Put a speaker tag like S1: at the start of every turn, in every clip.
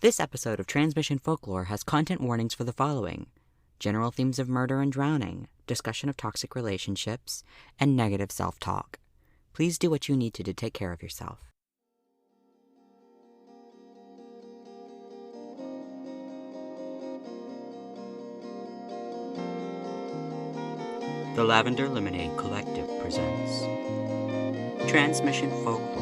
S1: This episode of Transmission Folklore has content warnings for the following: general themes of murder and drowning, discussion of toxic relationships, and negative self-talk. Please do what you need to take care of yourself. The Lavender Lemonade Collective presents Transmission Folklore.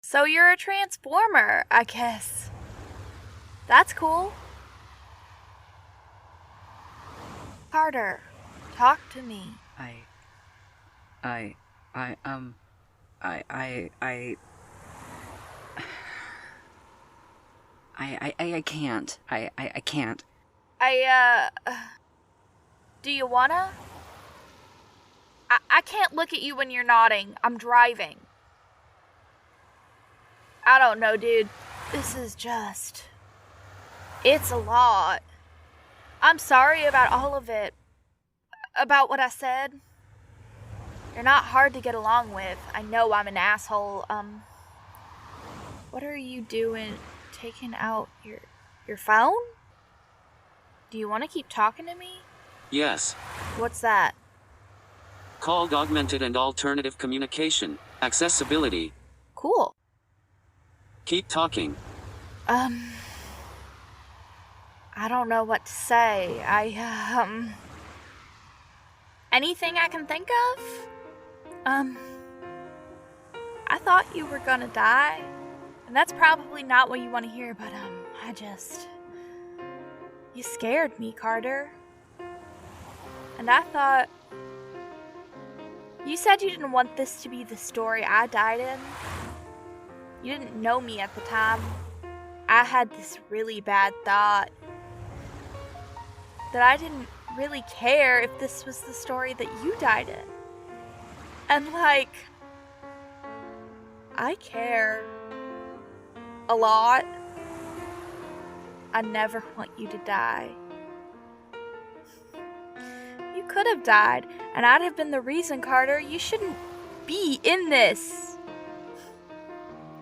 S2: So you're a transformer, I guess. That's cool. Carter, talk to me.
S1: I can't. I can't.
S2: Do you wanna? I can't look at you when you're nodding. I'm driving. I don't know, dude. This is just... It's a lot. I'm sorry about all of it. About what I said. You're not hard to get along with. I know I'm an asshole. What are you doing? Taking out your phone? Do you want to keep talking to me?
S3: Yes.
S2: What's that?
S3: Called Augmented and Alternative Communication. Accessibility.
S2: Cool.
S3: Keep talking.
S2: I don't know what to say. Anything I can think of? I thought you were gonna die. And that's probably not what you want to hear, but, you scared me, Carter. And I thought... You said you didn't want this to be the story I died in. You didn't know me at the time. I had this really bad thought that I didn't really care if this was the story that you died in. And I care a lot. I never want you to die. You could have died, and I'd have been the reason, Carter. You shouldn't be in this.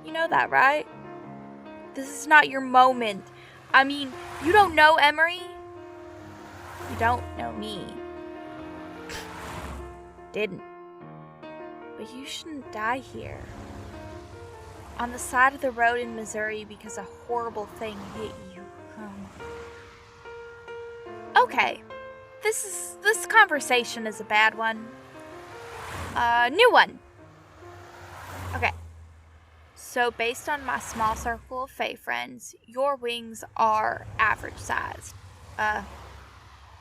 S2: You know that, right? This is not your moment. I mean, you don't know Emery. You don't know me. Didn't. But you shouldn't die here. On the side of the road in Missouri because a horrible thing hit you. Okay. This conversation is a bad one. New one. Okay. So based on my small circle of fae friends, your wings are average sized.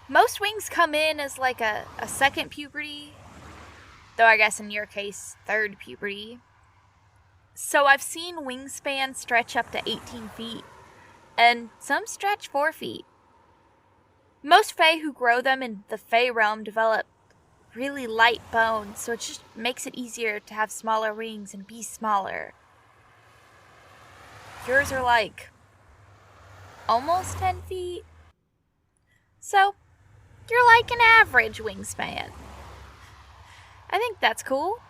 S2: Most wings come in as a second puberty, though I guess in your case, third puberty. So I've seen wingspan stretch up to 18 feet, and some stretch 4 feet. Most fae who grow them in the fae realm develop really light bones, so it just makes it easier to have smaller wings and be smaller. Yours are almost 10 feet. So, you're like an average wingspan. I think that's cool.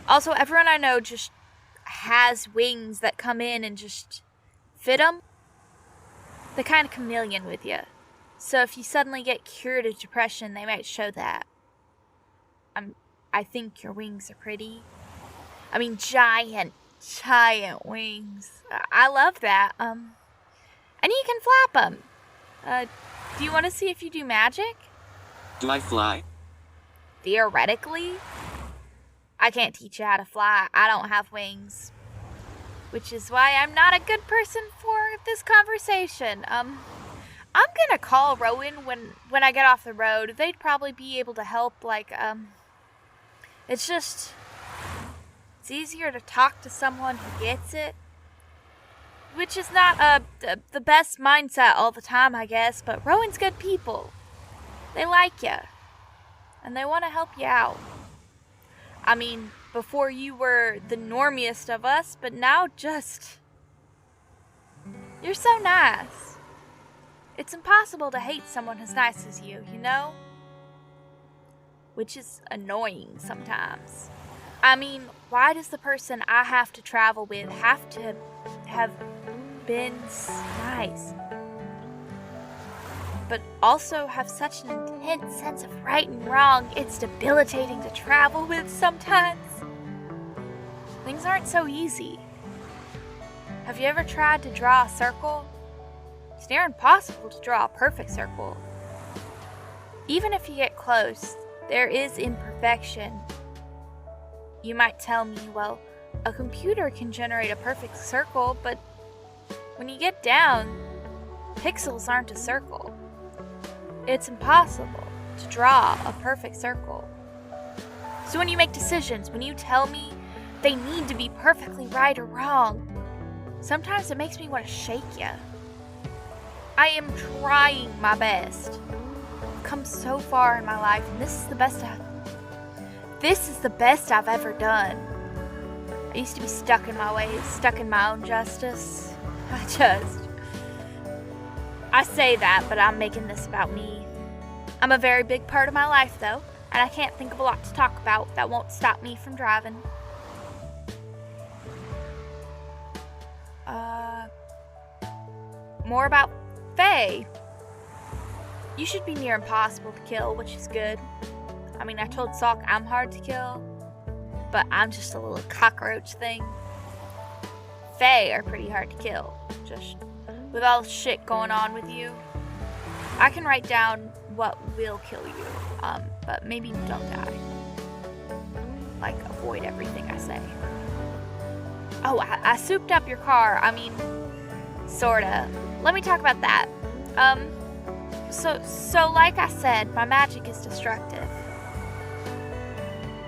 S2: Also, everyone I know just has wings that come in and just fit them. They're kind of chameleon with you. So if you suddenly get cured of depression, they might show that. I think your wings are pretty. I mean, giant wings. I love that. And you can flap them. Do you want to see if you do magic?
S3: Do I fly?
S2: Theoretically. I can't teach you how to fly. I don't have wings. Which is why I'm not a good person for this conversation. I'm gonna call Rowan when I get off the road. They'd probably be able to help, it's easier to talk to someone who gets it. Which is not the best mindset all the time, I guess, but Rowan's good people. They like you. And they want to help you out. I mean, before you were the normiest of us, but now you're so nice. It's impossible to hate someone as nice as you know? Which is annoying sometimes. I mean, why does the person I have to travel with have to have been nice, but also have such an intense sense of right and wrong? It's debilitating to travel with sometimes. Things aren't so easy. Have you ever tried to draw a circle? It's near impossible to draw a perfect circle. Even if you get close, there is imperfection. You might tell me, well, a computer can generate a perfect circle, but when you get down, pixels aren't a circle. It's impossible to draw a perfect circle. So when you make decisions, when you tell me they need to be perfectly right or wrong, sometimes it makes me want to shake you. I am trying my best. I've come so far in my life, and this is the best I've ever done. I used to be stuck in my ways, stuck in my own justice. I say that, but I'm making this about me. I'm a very big part of my life, though, and I can't think of a lot to talk about that won't stop me from driving. More about Faye. You should be near impossible to kill, which is good. I mean, I told Salk I'm hard to kill, but I'm just a little cockroach thing. Faye are pretty hard to kill, just with all the shit going on with you. I can write down what will kill you, but maybe don't die. Like, avoid everything I say. Oh, I souped up your car. I mean, sorta. Let me talk about that. So like I said, my magic is destructive.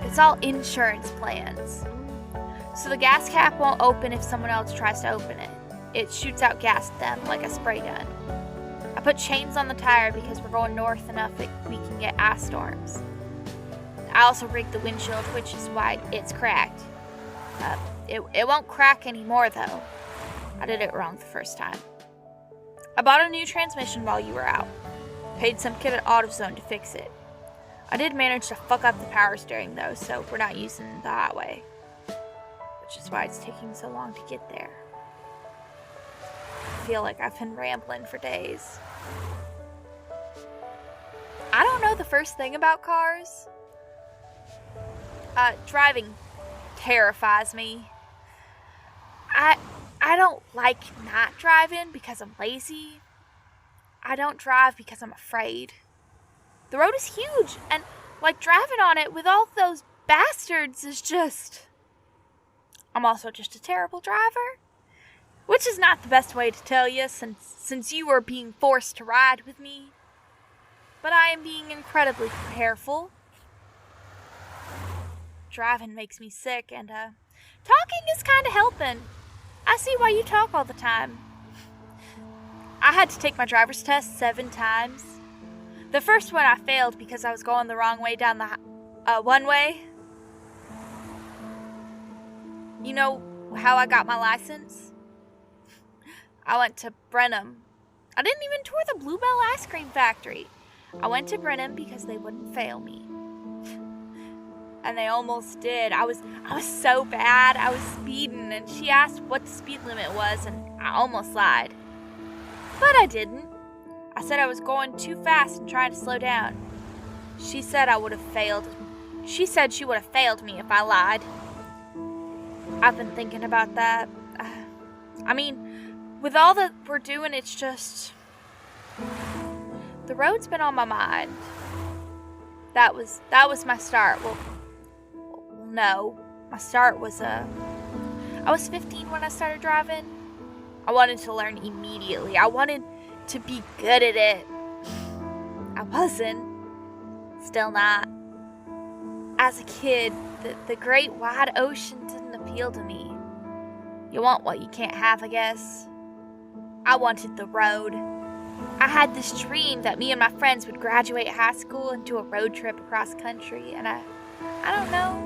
S2: It's all insurance plans. So the gas cap won't open if someone else tries to open it. It shoots out gas at them like a spray gun. I put chains on the tire because we're going north enough that we can get ice storms. I also rigged the windshield, which is why it's cracked. It won't crack anymore though. I did it wrong the first time. I bought a new transmission while you were out. Paid some kid at AutoZone to fix it. I did manage to fuck up the power steering though, so we're not using the highway. Which is why it's taking so long to get there. I feel like I've been rambling for days. I don't know the first thing about cars. Driving terrifies me. I don't like not driving because I'm lazy. I don't drive because I'm afraid. The road is huge, and like driving on it with all those bastards is just... I'm also just a terrible driver. Which is not the best way to tell you since you are being forced to ride with me. But I am being incredibly careful. Driving makes me sick, and talking is kind of helping. I see why you talk all the time. I had to take my driver's test 7 times. The first one I failed because I was going the wrong way down the one way. You know how I got my license? I went to Brenham. I didn't even tour the Bluebell ice cream factory. I went to Brenham because they wouldn't fail me. And they almost did. I was so bad. I was speeding, and she asked what the speed limit was, and I almost lied. But I didn't. I said I was going too fast and trying to slow down. She said I would have failed. She said she would have failed me if I lied. I've been thinking about that. I mean, with all that we're doing, it's just... The road's been on my mind. That was my start. Well, no. My start was, I was 15 when I started driving. I wanted to learn immediately. I wanted to be good at it. I wasn't. Still not. As a kid, the great wide ocean didn't appeal to me. You want what you can't have, I guess. I wanted the road. I had this dream that me and my friends would graduate high school and do a road trip across country, and I don't know.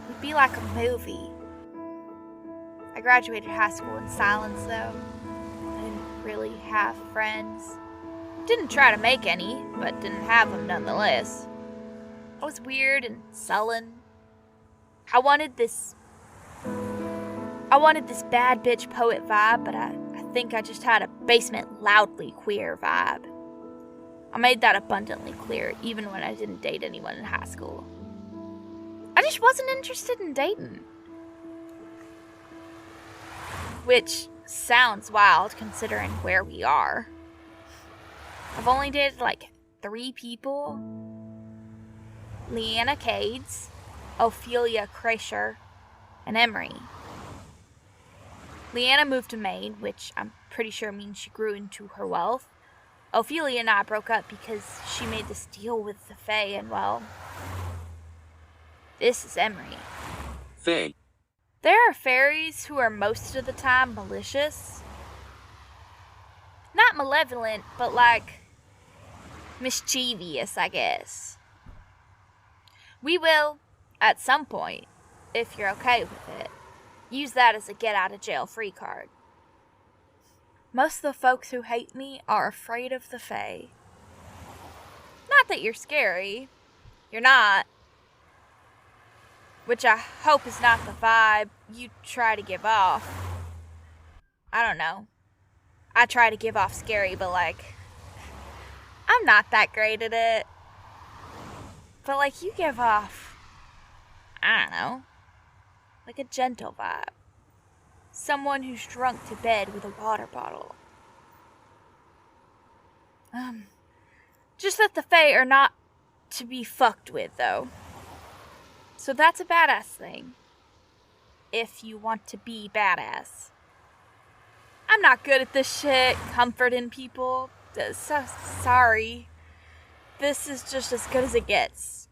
S2: It'd be like a movie. I graduated high school in silence, though. I didn't really have friends. Didn't try to make any, but didn't have them nonetheless. I was weird and sullen. I wanted this bad bitch poet vibe, but I think I just had a basement loudly queer vibe. I made that abundantly clear, even when I didn't date anyone in high school. I just wasn't interested in dating. Which sounds wild considering where we are. I've only dated like 3 people. Leanna Cades, Ophelia Kreischer, and Emery. Leanna moved to Maine, which I'm pretty sure means she grew into her wealth. Ophelia and I broke up because she made this deal with the Fae, and well, this is Emery.
S3: Fae.
S2: There are fairies who are most of the time malicious. Not malevolent, but like mischievous, I guess. We will, at some point, if you're okay with it, use that as a get-out-of-jail-free card. Most of the folks who hate me are afraid of the Fae. Not that you're scary. You're not. Which I hope is not the vibe you try to give off. I don't know. I try to give off scary, but like, I'm not that great at it. But like, you give off, I don't know, like a gentle vibe. Someone who's drunk to bed with a water bottle. Just that the Fae are not to be fucked with, though. So that's a badass thing. If you want to be badass. I'm not good at this shit, comforting people. So sorry. This is just as good as it gets.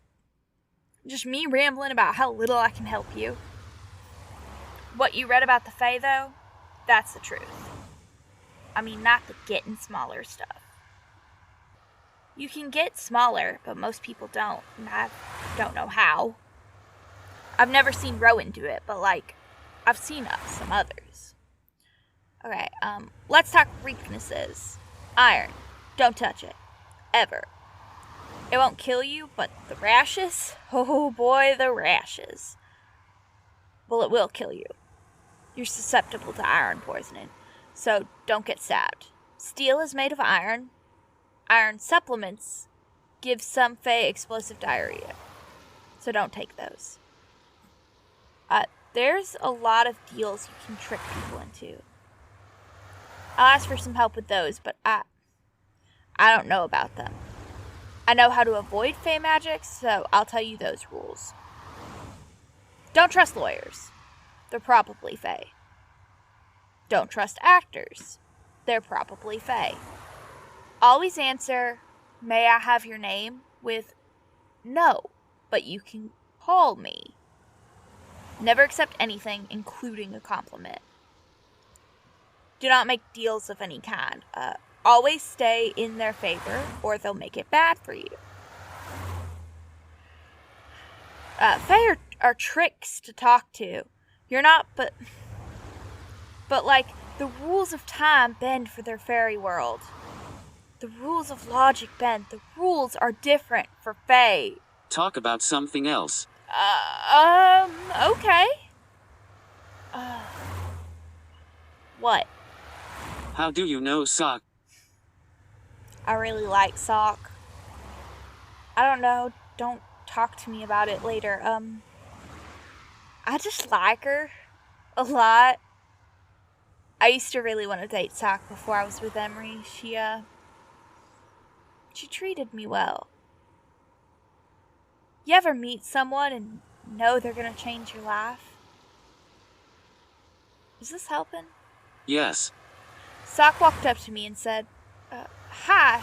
S2: Just me rambling about how little I can help you. What you read about the Fae, though, that's the truth. I mean, not the getting smaller stuff. You can get smaller, but most people don't, and I don't know how. I've never seen Rowan do it, but like, I've seen some others. Okay, let's talk weaknesses. Iron. Don't touch it. Ever. It won't kill you, but the rashes? Oh boy, the rashes. Well, it will kill you. You're susceptible to iron poisoning, so don't get stabbed. Steel is made of iron. Iron supplements give some Fae explosive diarrhea, so don't take those. There's a lot of deals you can trick people into. I'll ask for some help with those, but I don't know about them. I know how to avoid Fae magic, so I'll tell you those rules. Don't trust lawyers. They're probably Fae. Don't trust actors. They're probably Fae. Always answer, "May I have your name?" with, "No, but you can call me." Never accept anything, including a compliment. Do not make deals of any kind. Always stay in their favor, or they'll make it bad for you. Fae are tricks to talk to. You're not, but like, the rules of time bend for their fairy world. The rules of logic bend. The rules are different for Fae.
S3: Talk about something else.
S2: Okay. What?
S3: How do you know Sock?
S2: I really like Sock. I don't know. Don't talk to me about it later. I just like her a lot. I used to really want to date Sock before I was with Emery. She treated me well. You ever meet someone and know they're gonna change your life? Is this helping?
S3: Yes.
S2: Sock walked up to me and said, "Hi.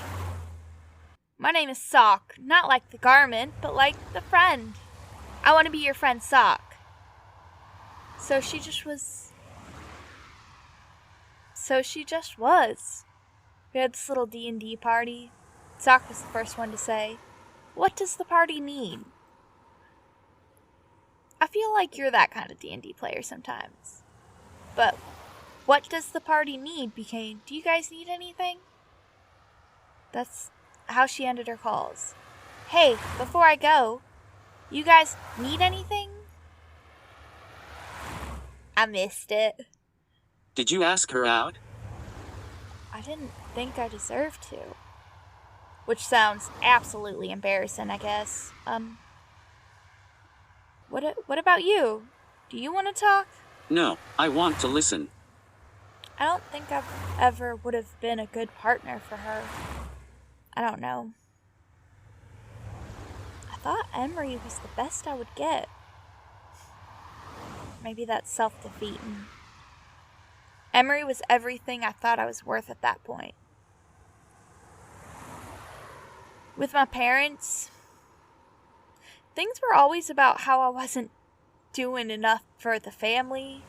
S2: My name is Sock. Not like the garment, but like the friend. I want to be your friend, Sock." So she just was. We had this little D&D party. Sock was the first one to say, "What does the party need?" I feel like you're that kind of D&D player sometimes. But What does the party need became, do you guys need anything? That's how she ended her calls. Hey, before I go, you guys need anything? I missed it.
S3: Did you ask her out?
S2: I didn't think I deserved to. Which sounds absolutely embarrassing, I guess. What about you? Do you want to talk?
S3: No, I want to listen.
S2: I don't think I've ever would have been a good partner for her. I don't know. I thought Emery was the best I would get. Maybe that's self-defeating. Emery was everything I thought I was worth at that point. With my parents, things were always about how I wasn't doing enough for the family.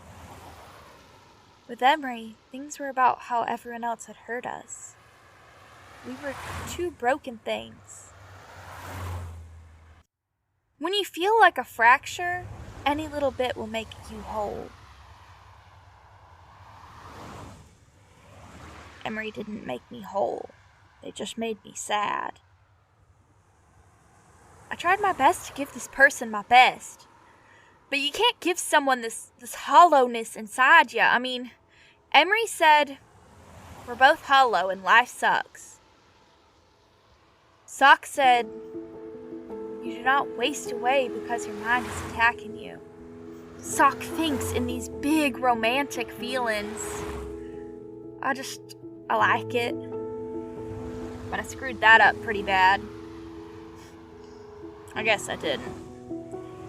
S2: With Emery, things were about how everyone else had hurt us. We were two broken things. When you feel like a fracture, any little bit will make you whole. Emery didn't make me whole. They just made me sad. I tried my best to give this person my best. But you can't give someone this hollowness inside you. I mean, Emery said, we're both hollow and life sucks. Sock said, you do not waste away because your mind is attacking you. Sock thinks in these big romantic feelings. I like it. But I screwed that up pretty bad. I guess I didn't.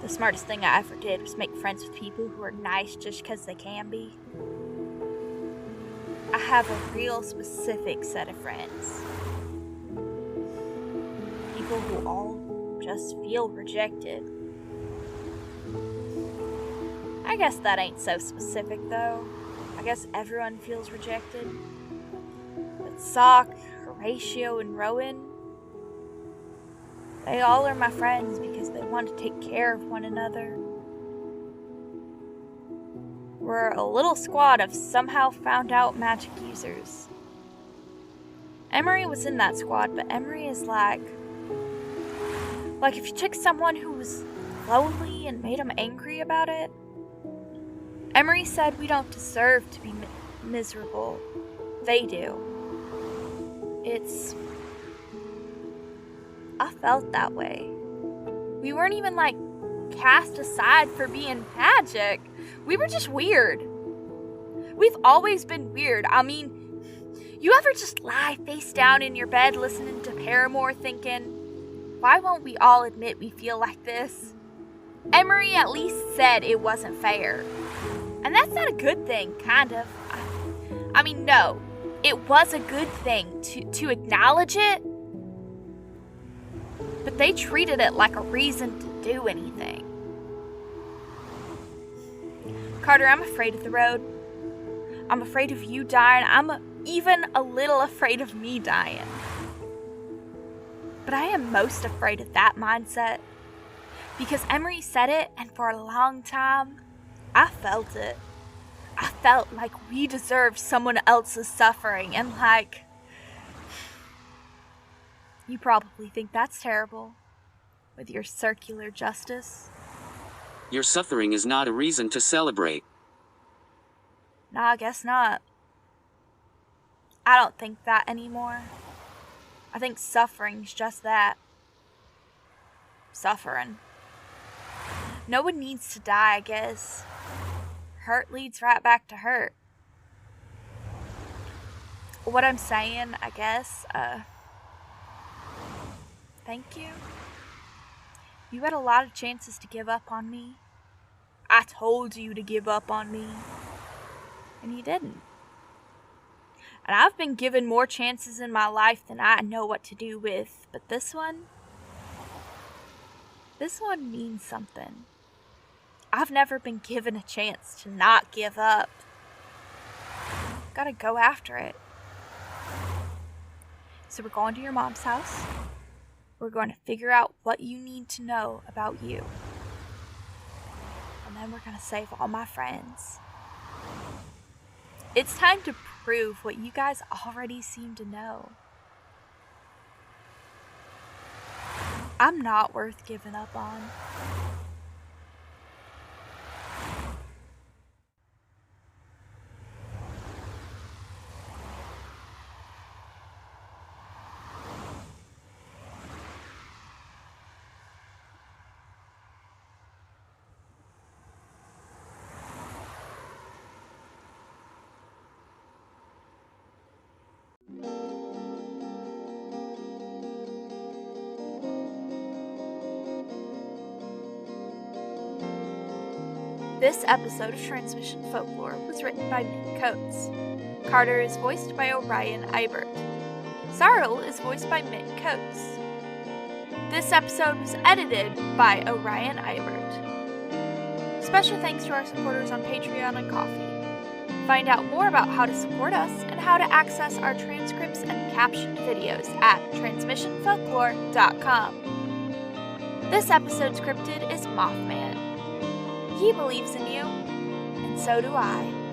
S2: The smartest thing I ever did was make friends with people who are nice just because they can be. I have a real specific set of friends. People who all just feel rejected. I guess that ain't so specific though. I guess everyone feels rejected. But Sock, Horatio, and Rowan, they all are my friends because they want to take care of one another. We're a little squad of somehow found out magic users. Emery was in that squad, but Emery is like if you took someone who was lonely and made them angry about it. Emery said we don't deserve to be miserable. They do. I felt that way. We weren't even cast aside for being magic. We were just weird. We've always been weird. I mean, you ever just lie face down in your bed listening to Paramore thinking, why won't we all admit we feel like this? Emery at least said it wasn't fair. And that's not a good thing, kind of. I mean, no. It was a good thing to acknowledge it. But they treated it like a reason to do anything. Carter, I'm afraid of the road. I'm afraid of you dying. I'm even a little afraid of me dying. But I am most afraid of that mindset. Because Emery said it, and for a long time, I felt it. I felt like we deserved someone else's suffering, and you probably think that's terrible, with your circular justice.
S3: Your suffering is not a reason to celebrate.
S2: Nah, I guess not. I don't think that anymore. I think suffering's just that. Suffering. No one needs to die, I guess. Hurt leads right back to hurt. What I'm saying, I guess, thank you. You had a lot of chances to give up on me. I told you to give up on me. And you didn't. And I've been given more chances in my life than I know what to do with. But this one means something. I've never been given a chance to not give up. Gotta go after it. So we're going to your mom's house. We're going to figure out what you need to know about you. And then we're going to save all my friends. It's time to prove what you guys already seem to know. I'm not worth giving up on. This episode of Transmission Folklore was written by Mick Coates. Carter is voiced by Orion Ibert. Sorrel is voiced by Mick Coates. This episode was edited by Orion Ibert. Special thanks to our supporters on Patreon and Ko-fi. Find out more about how to support us and how to access our transcripts and captioned videos at transmissionfolklore.com. This episode's cryptid is Mothman. He believes in you, and so do I.